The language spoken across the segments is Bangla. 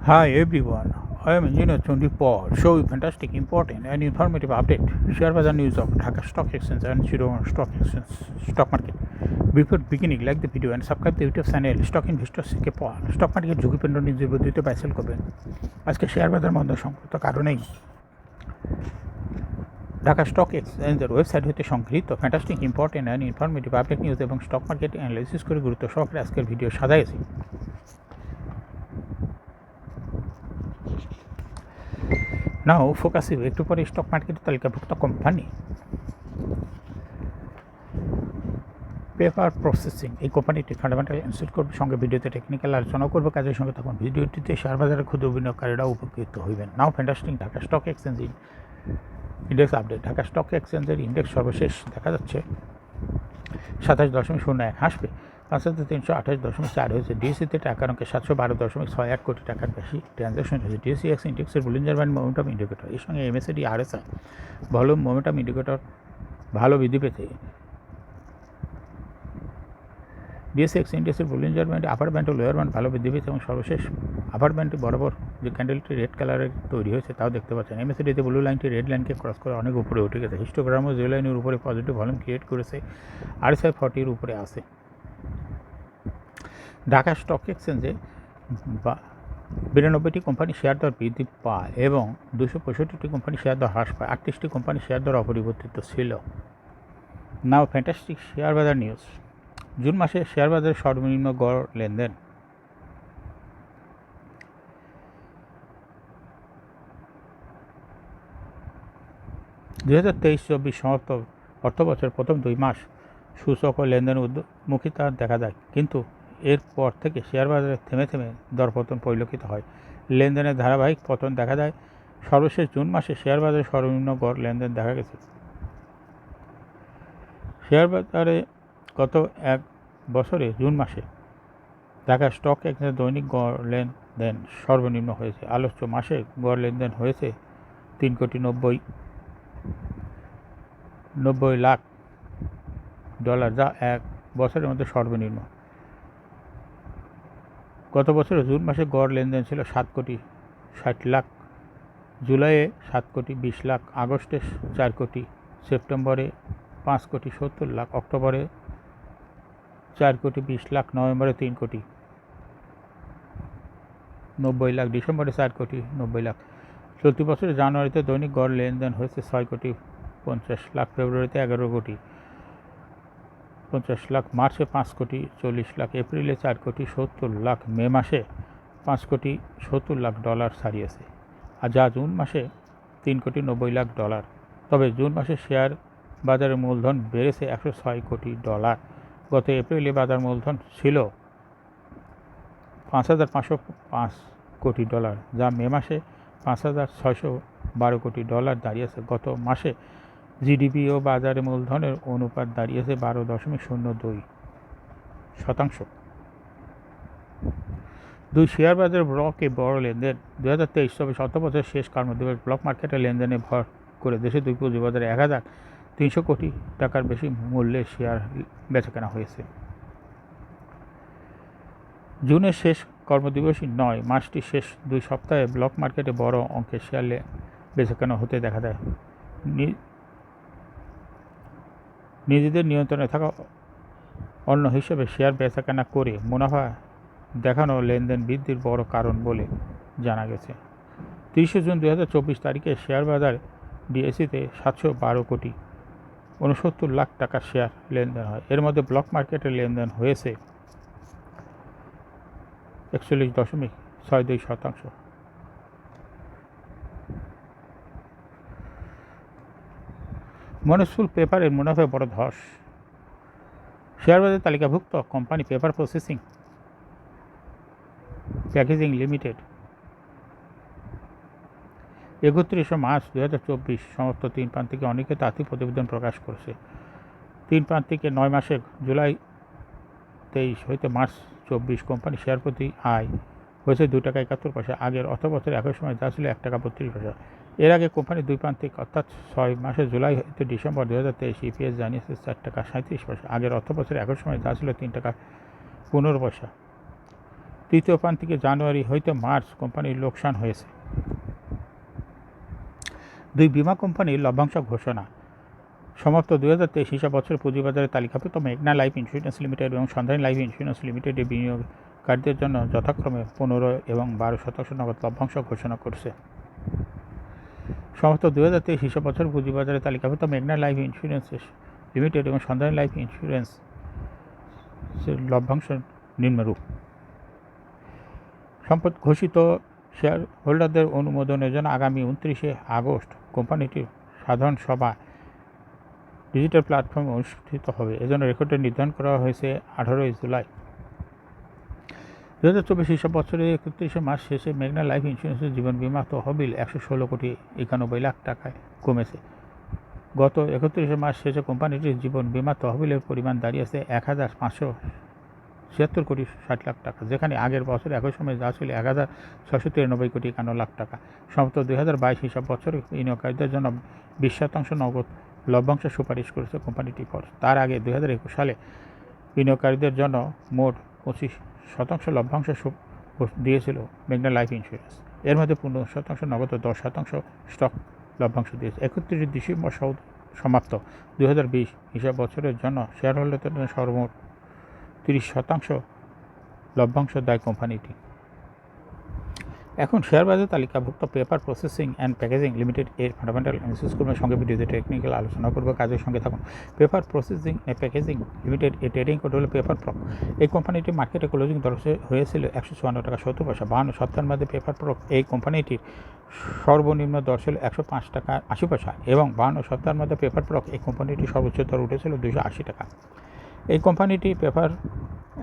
Hi everyone, I am Engineer Chundi Paul. Show you fantastic, important, and informative update. Share the news of Dhaka Stock Exchange and Shirvan Stock Exchange stock market. Before beginning, like the video and subscribe the YouTube channel Stock Investor CK Paul. Stock market ঝুঁকিপূর্ণ নিজের বুদ্ধিতে বাইসেল করবেন। আজকে শেয়ার বাজার মন্দা সংক্রান্ত কারণেই ঢাকা স্টক এক্সচেঞ্জের ওয়েবসাইট হতে সংগৃহীত fantastic, important and informative update news এবং স্টক মার্কেট অ্যানালাইসিস করে গুরুত্ব সহকারে আজকের ভিডিও সাজাইছি। নাও ফোকাস একটু পরে স্টক মার্কেটের তালিকাভুক্ত কোম্পানি পেপার প্রসেসিং, এই কোম্পানিটি ফান্ডামেন্টাল ইনস্টিটিউট করবে, সঙ্গে ভিডিওতে টেকনিক্যাল আলোচনা করবে। কাজের সঙ্গে তখন ভিডিওটিতে শেয়ার বাজারের ক্ষুদ্র বিনিয়োগকারীরা উপকৃত হইবেন। Now fantastic Dhaka stock exchange index update. Dhaka stock এক্সচেঞ্জের ইন্ডেক্স সর্বশেষ দেখা যাচ্ছে 27.01 হাসবে, 5328.4 হয়েছে। ডিএসিতে টাকার অঙ্কে 712.68 কোটি টাকার বেশি ট্রানজ্যাকশন হয়েছে। ডিএসিএক্স ইন্ডেক্সের বুলিঞ্জার ব্যান্ড মোমেন্টাম ইন্ডিকেটর, এর সঙ্গে এমএসএডি আরএসআই ভলিউম মোমেন্টাম ইন্ডিকেটর ভালো বৃদ্ধি পেতে ডিএসিএক্স ইন্ডেক্সের বুলিঞ্জার ব্যান্ড আপার ব্যান্ড ও লোয়ার ব্যান্ড ভালো বৃদ্ধি পেয়েছে এবং সর্বশেষ আপার ব্যান্ডটি বরাবর যে ক্যান্ডেলটি রেড কালারের তৈরি হয়েছে তাও দেখতে পাচ্ছেন। এমএসএডিতে ব্লু লাইনটি রেড লাইনকে ক্রস করে অনেক উপরে উঠে গেছে। হিস্টোগ্রামও যে লাইনের উপরে পজিটিভ ভলিউম ক্রিয়েট করেছে, আরএসআই 40-এর উপরে আছে। ঢাকা স্টক এক্সচেঞ্জে 92টি কোম্পানি শেয়ার দর বৃদ্ধি পায় এবং 265টি কোম্পানি শেয়ার দর হ্রাস পায়। 38টি কোম্পানি শেয়ার দর অপরিবর্তিত ছিল। নাও ফ্যান্টাস্টিক শেয়ার বাজার নিউজ। জুন মাসে শেয়ার বাজারের সর্বনিম্ন গড় লেনদেন 2023-24 সমাপ্ত অর্থবছর প্রথম 2 মাস সূচক ও লেনদেন উন্মুখিতা দেখা যায়, কিন্তু এরপর থেকে শেয়ার বাজারে থেমে থেমে দরপতন পরিলক্ষিত হয়। লেনদেনের ধারাবাহিক পতন দেখা যায়। সর্বশেষ জুন মাসে শেয়ার বাজারে সর্বনিম্ন গড় লেনদেন দেখা গেছে। শেয়ার বাজারে গত এক বছরে জুন মাসে ঢাকা স্টক এক্সচেঞ্জের দৈনিক গড় লেনদেন সর্বনিম্ন হয়েছে। আলোচ্য মাসে গড় লেনদেন হয়েছে 3,90 লাখ ডলার, যা এক বছরের মধ্যে সর্বনিম্ন। গত বছরের জুন মাসে গড় লেনদেন ছিল 7,60 লাখ, জুলাইয়ে 7,20 লাখ, আগস্টে 4 কোটি, সেপ্টেম্বরে 5,70 লাখ, অক্টোবরে 4,20 লাখ, নভেম্বরে 3,90 লাখ, ডিসেম্বরে 4,90 লাখ। চলতি বছরের জানুয়ারিতে দৈনিক গড় লেনদেন হয়েছে 6,50 লাখ, ফেব্রুয়ারিতে 11,50 লাখ, মার্চে 5,40 লাখ, এপ্রিলে 4,70 লাখ, মে মাসে 5,70 লাখ ডলার ছাড়িয়েছে, আর যা জুন মাসে 3,90 লাখ ডলার। তবে জুন মাসে শেয়ার বাজারের মূলধন বেড়েছে 106 কোটি ডলার। গত এপ্রিলে বাজার মূলধন ছিল 5,505 কোটি ডলার, যা মে মাসে 5,612 কোটি ডলার দাঁড়িয়েছে। গত মাসে জিডিপি ও বাজারে মূলধনের অনুপাত দাঁড়িয়েছে 12.02%। দুই শেয়ার বাজারের ব্লকে বড় লেনদেন। 2023-24 অর্থবছরের শেষ কর্মদিবস ব্লক মার্কেটের লেনদেনে ভর করে দেশে দুই পুঁজিবাজারে 1,300 কোটি টাকার বেশি মূল্যের শেয়ার বেচাকেনা হয়েছে। জুনের শেষ কর্মদিবসই নয়, মাসটির শেষ 2 সপ্তাহে ব্লক মার্কেটে বড় অঙ্কের শেয়ার বেচাকেনা হতে দেখা যায়। নিজেদের নিয়ন্ত্রণে থাকা অন্য হিসেবে শেয়ার বেচাকেনা করে মুনাফা দেখানো লেনদেন বৃদ্ধির বড় কারণ বলে জানা গেছে। 30 জুন 2024 তারিখে শেয়ার বাজার ডিএসিতে 712 কোটি 69 লাখ টাকার শেয়ার লেনদেন হয়। এর মধ্যে ব্লক মার্কেটের লেনদেন হয়েছে 41.62%। মনসফুল পেপারের মুনাফায় বড় ধস। শেয়ার বাজারে তালিকাভুক্ত company paper processing packaging limited 31 March 2024 সমস্ত 3 প্রান্তিকে অনেকে তাত্ত্বিক প্রতিবেদন প্রকাশ করেছে। 3 প্রান্তিকে 9 মাসে জুলাই 23 হইতে মার্চ 24 কোম্পানি শেয়ার প্রতি আয় হয়েছে 2 টাকা 71 পয়সা। আগের অর্থবছরে একই সময় যা ছিল 1 টাকা 32 পয়সা। এর আগে কোম্পানি 2 প্রান্তিক অর্থাৎ 6 মাসে জুলাই হইতে ডিসেম্বর 2023 ইপিএস জানিয়েছে 4 টাকা 37 পয়সা। আগের অর্থবছরে একই সময় যা ছিল 3 টাকা 15 পয়সা। তৃতীয় প্রান্তিকে জানুয়ারি হইতে মার্চ কোম্পানির লোকসান হয়েছে। 2 বিমা কোম্পানির লভ্যাংশ ঘোষণা। সমাপ্ত 2023 হিসাব বছরের পুঁজিবাজারে তালিকাভুক্ত মেঘনা লাইফ ইন্স্যুরেন্স লিমিটেড এবং সন্ধানী লাইফ ইন্স্যুরেন্স লিমিটেডের বিনিয়োগকারীদের জন্য যথাক্রমে 15 এবং 12% নগদ লভ্যাংশ ঘোষণা করছে। সমাপ্ত 2023 হিসাব বছরের পুঁজিবাজারে তালিকাভুক্ত মেঘনা লাইফ ইন্স্যুরেন্স লিমিটেড এবং সন্ধানী লাইফ ইন্স্যুরেন্স লভ্যাংশ নিম্নরূপ: সম্পদ ঘোষিত শেয়ার হোল্ডারদের অনুমোদনের জন্য আগামী 29 আগস্ট কোম্পানিটির সাধারণ সভা ডিজিটাল প্ল্যাটফর্মে অনুষ্ঠিত হবে। এজন্য রেকর্ড ডেট নির্ধারণ করা হয়েছে 18 জুলাই। 2024 হিসাব বছরের 31 মার্চ শেষে মেঘনা লাইফ ইন্স্যুরেন্সের জীবন বীমা তহবিল 116,91 লাখ টাকায় কমেছে। গত 31 মার্চ শেষে কোম্পানিটির জীবন বীমা তহবিলের পরিমাণ দাঁড়িয়েছে 1,576,60 লাখ টাকা, যেখানে আগের বছর একই সময় যা ছিল 1,693,51 লাখ টাকা। সমাপ্ত 2022 হিসাব বছরে বিনিয়োগকারীদের জন্য 20% নগদ লভ্যাংশ সুপারিশ করেছে কোম্পানিটি। তার আগে 2021 সালে বিনিয়োগকারীদের জন্য মোট 25% লভ্যাংশ দিয়েছিল মেঘনা লাইফ ইন্স্যুরেন্স। এর মধ্যে 15% নগদ ও 10% স্টক লভ্যাংশ দিয়েছে। 31 ডিসেম্বর সমাপ্ত 2020 হিসাব বছরের জন্য শেয়ার হোল্ডারদের জন্য সর্বমোট 30% লভ্যাংশ দেয় কোম্পানিটি। এখন শেয়ার বাজারে তালিকাভুক্ত paper processing and packaging limited এর ফান্ডামেন্টাল অ্যানালিসিস করবে, সঙ্গে ভিডিওতে টেকনিক্যাল আলোচনা করবে। কাজের সঙ্গে থাকুন। Paper processing and packaging limited এর ট্রেডিং কোড হলো পেপার প্রক। এই কোম্পানিটি মার্কেটে ক্লোজিং দর হয়েছিল 154 টাকা 70 পয়সা। 52 সপ্তাহের মধ্যে পেপার প্রক এই কোম্পানিটির সর্বনিম্ন দর ছিল 105 টাকা 80 পয়সা এবং 52 সপ্তাহের মধ্যে পেপার প্রক এই কোম্পানিটির সর্বোচ্চ দর উঠেছিল 280 টাকা। এই কোম্পানিটি পেপার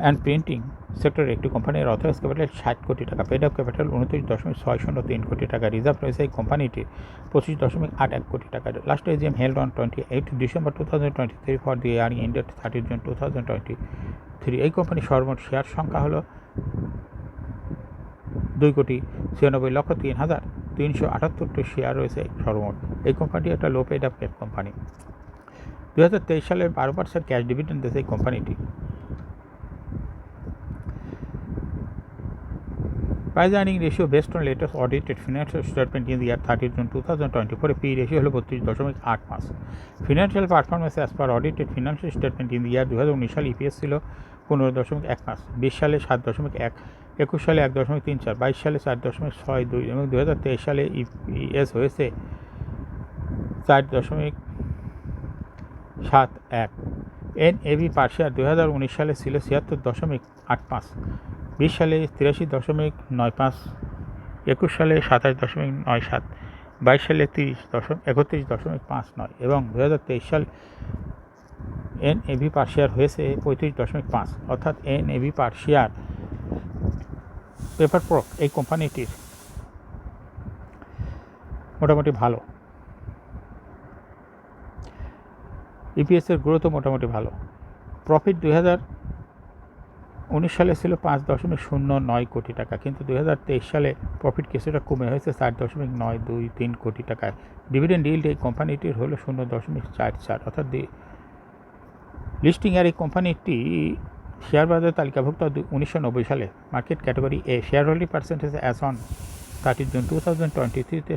অ্যান্ড প্রিন্টিং সেক্টরের একটি কোম্পানির অথরাইজ ক্যাপিটাল 60 কোটি টাকা, পেড আপ ক্যাপিটাল 29.603 কোটি টাকা, রিজার্ভ রয়েছে এই কোম্পানিটির 25.81 কোটি টাকা। Last AGM held on 28 December 2023 for the year ended 30 June 2023। এই কোম্পানির সর্বমোট শেয়ার সংখ্যা হলো 2,96,03,378 শেয়ার রয়েছে সর্বমোট। এই কোম্পানিটি একটা লো পেড আপ কোম্পানি। 2023 সালে 12% ক্যাশ ডিভিডেন্ড দিয়েছে এই কোম্পানিটি। Price earning ratio based on latest audited financial statement in the year 30 June 2024, P ratio হলো 32.85। Financial performance as per audited financial statement in the year 2019 সালে EPS ছিল 15.15, 20 সালে 7.1, 21 সালে 1.34, 22 সালে 4.62 এবং 2023 সালে EPS হয়েছে 4.71। NAV পার শেয়ার 2019 সালে ছিল 76.85, 20 সালে 83.95, 21 সালে 27.97, 22 সালে 31.59 এবং 2023 সাল NAV পার শেয়ার হয়েছে 35.5। অর্থাৎ NAV পার শেয়ার পেপার প্রক এই কোম্পানিটির মোটামুটি ভালো, ইপিএসের গ্রোথও মোটামুটি ভালো। প্রফিট 2019 সালে ছিল 5.09 কোটি টাকা, কিন্তু 2023 সালে প্রফিট কিছুটা কমে হয়েছে 4.923 কোটি টাকায়। ডিভিডেন্ড yield এই কোম্পানিটির হলো 0.44, অর্থাৎ লিস্টিং এর এই কোম্পানিটি শেয়ার বাজারে তালিকাভুক্ত 1990 সালে। Market category A, share holding percentage as on 30 June 2023-তে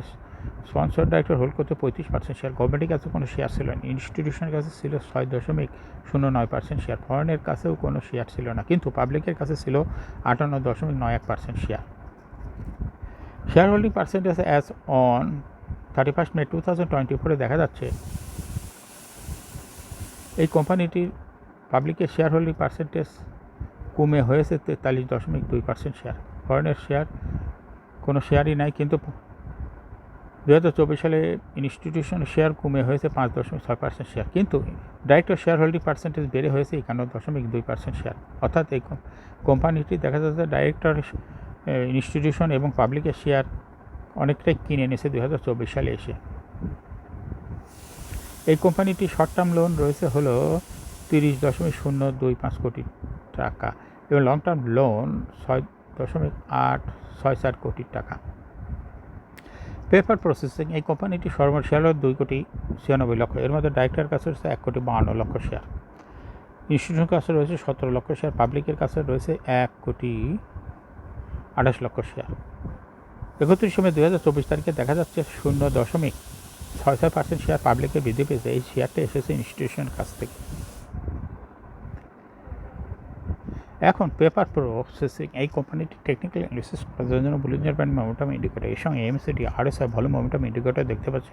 স্পন্সর ডাইরেক্টর হোল্ড করতে 35% শেয়ার। গভর্নমেন্টের কাছে কোনো শেয়ার ছিল না, ইনস্টিটিউশনের কাছে ছিল 6.09% শেয়ার, ফরেনের কাছেও কোনো শেয়ার ছিল না, কিন্তু পাবলিকের কাছে ছিল 58.91% share. Share holding percentage as on 31 মে 2024 দেখা যাচ্ছে এই কোম্পানিটির পাবলিকের শেয়ার হোল্ডিং পার্সেন্টেজ কমে হয়েছে 43.2% শেয়ার। ফরেনের শেয়ার কোনো শেয়ারই নাই, কিন্তু 2024 সালে ইনস্টিটিউশনের শেয়ার কমে হয়েছে 5.6% শেয়ার, কিন্তু ডাইরেক্টর শেয়ার হোল্ডিং পার্সেন্টেজ বেড়ে হয়েছে 51.2% শেয়ার। অর্থাৎ এই কোম্পানিটি দেখা যাচ্ছে ডাইরেক্টর, ইনস্টিটিউশন এবং পাবলিকের শেয়ার অনেকটাই কিনে নিয়েছে 2024 সালে এসে। এই কোম্পানিটি শর্ট টার্ম লোন রয়েছে হলো 30.025 কোটি টাকা এবং লং টার্ম লোন 6.864 কোটি টাকা। পেপার প্রসেসিং এই কোম্পানিটি সর্বমোট শেয়ার 2.96 লক্ষ, এর মধ্যে ডাইরেক্টরের কাছে রয়েছে 1.52 লক্ষ শেয়ার, ইনস্টিটিউশনের কাছে রয়েছে 17 লক্ষ শেয়ার, পাবলিকের কাছে রয়েছে 1.52 28 লক্ষ শেয়ার। 31 মে 2024 তারিখে দেখা যাচ্ছে 0.66% শেয়ার পাবলিকে বৃদ্ধি পেয়েছে। এই শেয়ারটা এসেছে ইনস্টিটিউশনের কাছ থেকে। এখন পেপার প্রসেসিং এই কোম্পানিটি টেকনিক্যাল অ্যানালিসিস করার জন্য বুলিঞ্জার ব্যান্ড মোমেন্টাম ইন্ডিকেটর এর সঙ্গে এমএসিডি আরএসআই ভালো মোমেন্টাম ইন্ডিকেটর দেখতে পাচ্ছি।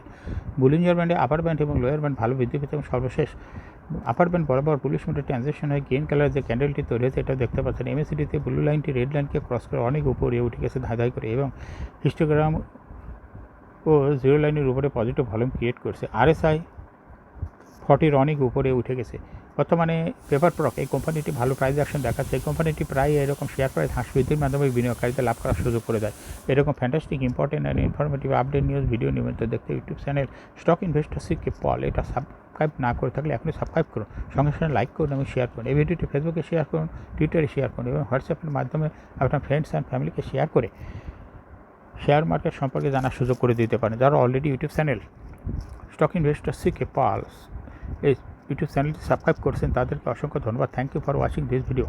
বুলিঞ্জার ব্যান্ডে আপার ব্যান্ড এবং লোয়ার ব্যান্ড ভালো বৃদ্ধি পেয়েছে এবং সর্বশেষ আপার ব্যান্ড বরাবর বুলিশ মোডে ট্রানজিশন হয়ে গ্রিন কালারের যে ক্যান্ডেলটি তৈরি হয়েছে এটা দেখতে পাচ্ছেন। এমএসিডিতে ব্লু লাইনটি রেড লাইনকে ক্রস করে অনেক উপরে উঠে গেছে ধাঁধাই করে এবং হিস্টোগ্রাম ও জিরো লাইনের উপরে পজিটিভ ভলিউম ক্রিয়েট করছে। আরএসআই 40 অনেক উপরে উঠে গেছে। বর্তমানে পেপার প্রক এই কোম্পানিটি ভালো প্রাইস অ্যাকশন দেখাচ্ছে। এই কোম্পানিটি প্রায় এরকম শেয়ার প্রাইস হ্রাস বৃদ্ধির মাধ্যমে বিনিয়োগকারীদের লাভ করার সুযোগ করে দেয়। এরকম fantastic important and informative update news video নিয়মিত দেখতে YouTube channel stock investor CK পল এটা সাবস্ক্রাইব না করে থাকলে এখনই সাবস্ক্রাইব করুন, সঙ্গে সঙ্গে লাইক করুন এবং শেয়ার করুন। এই ভিডিওটি ফেসবুকে শেয়ার করুন, টুইটারে শেয়ার করুন এবং হোয়াটসঅ্যাপের মাধ্যমে আপনার ফ্রেন্ডস অ্যান্ড ফ্যামিলিকে শেয়ার করে শেয়ার মার্কেট সম্পর্কে জানার সুযোগ করে দিতে পারেন। যারা already YouTube channel stock investor CK Paul এই ইউটিউব চ্যানেলটি সাবস্ক্রাইব করছেন তাদেরকে অসংখ্য ধন্যবাদ। Thank you for watching this video.